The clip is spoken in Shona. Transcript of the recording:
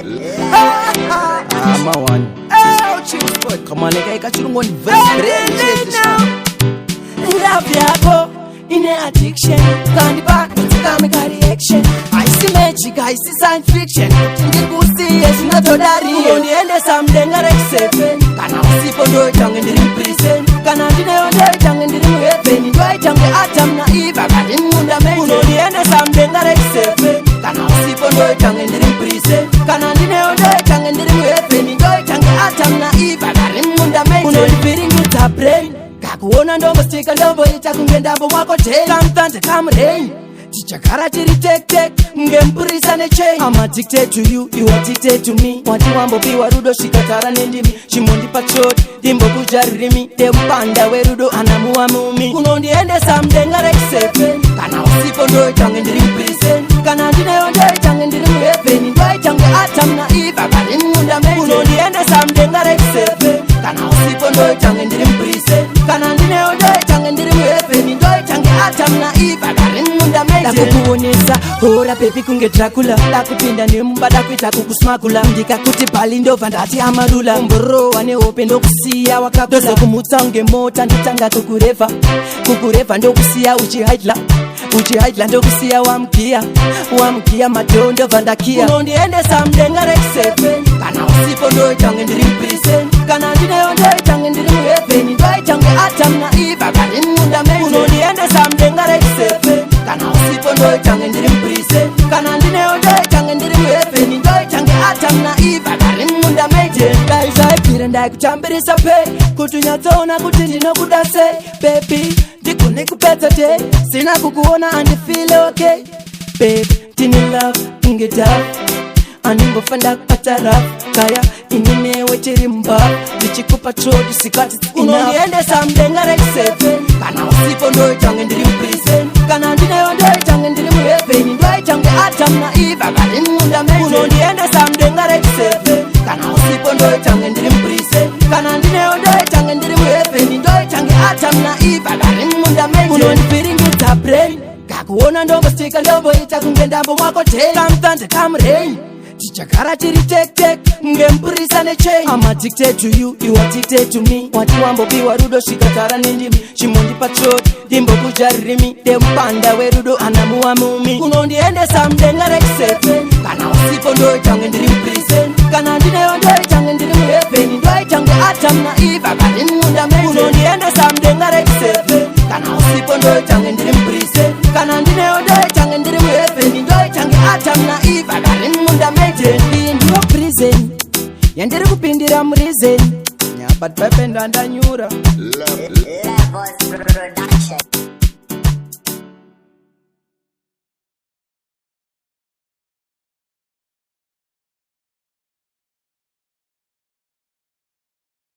I'm a one. Oh, choose boy. Come on, nigga, I got you on very Love yako in addiction. Candy back, come carry action. I see magic, I see science fiction. Ndikusi esinatodari undiende someday ngarekisepe kana usipo ndo change ndiri prison kana ndineyo ndo change ndiri heaven ndo change atam na iva kari munda meje undiende someday ngarekisepe kana usipo ndo change ndiri prison kana ndineyo ndo change ndiri heaven ndo change atam na iva kari munda meje undipiringidza brain kakuona ndomostika ndomboita kunge ndambo wako tena mtante kamrain tichagara tiri tek ngempurisa nechain. I'm addicted to you, you addicted to me. Wati wambopiwa rudo shikatara nendimi chimondipa choti dimbokujaririmi dempanda werudo anamuwa mumi unondiendesa mdengarekisepe kana usipo ndoichange ndiri prison kana ndineyo ndoichange ndiri muheveni ndoichange atam na iva kari munda meje unondiendesa mdengarekisepe kana usipo ndoichange ndiri prison kana ndineyo ndoichange ndiri muheveni ndoichange atam na iva kari munda meje ndakukuonesa hora pepi kunge Dracula ndakupinda nemumba ndakuita kukusmakula ndikakuti bhali ndobva ndati amarula mborowa nehope ndokusiya wakakula ndozokumutsa unge mota nditanga kukurevha ndokusiya uchihaidla ndokusiya wamgiya madhoo ndobva ndakiya unondiendesa mdengarekisepe kana usipo ndoichange ndiri prison kana ndineyo ndoichange ndiri muheveni ndoichange atam na iva kari munda meje unondiendesa mdengarekisepe kana usipo ndoichange ndiri prison kana ndineyo ndoichange ndiri muheveni ndoichange atam na iva kari munda meje ndaizvaibvira ndaikutambirisa pei kuti unyatsoona kuti ndinokuda sei baby ndigone kupedza te sina kukuona andifile okay babe tini love ingetafu andingofanda kupata rafu kaya ininewe tiri mbavu ndichikupa chodi sikati unondiendesa mdengarekisepe kana usipo ndoichange ndiri prison kana ndineyo ndoichange ndiri muheveni ndoichange atam na iva kari munda meje unondiendesa mdengarekisepe kana usipo ndoichange ndiri prison kana ndineyo ndoichange ndiri muheveni ndoichange atam na iva kari munda meje unondipiringidza brain kakuona ndombostika ndomboita kunge ndambo mwako tena mtante kamrain tichagara tiri tek ngempurisa nechain. I'm addicted to you, you addicted to me. Wati wambopiwa rudo shikatara nendimi chimondipa choti dimbokujaririmi dempanda werudo anamuwa mumi unondiendesa mdengarekisepe kana usipo ndoichange ndiri prison kana ndineyo ndoichange ndiri muheveni ndoichange atam na iva kari munda meje unondiendesa mdengarekisepe kana usipo ndoichange ndiri prison kana ndineyo ndoichange ndiri muheveni ndoichange atam na iva kari munda meje iyi ndiyo prison yandiri kupindira murizeni nyabati pependo andanyura Levels Production.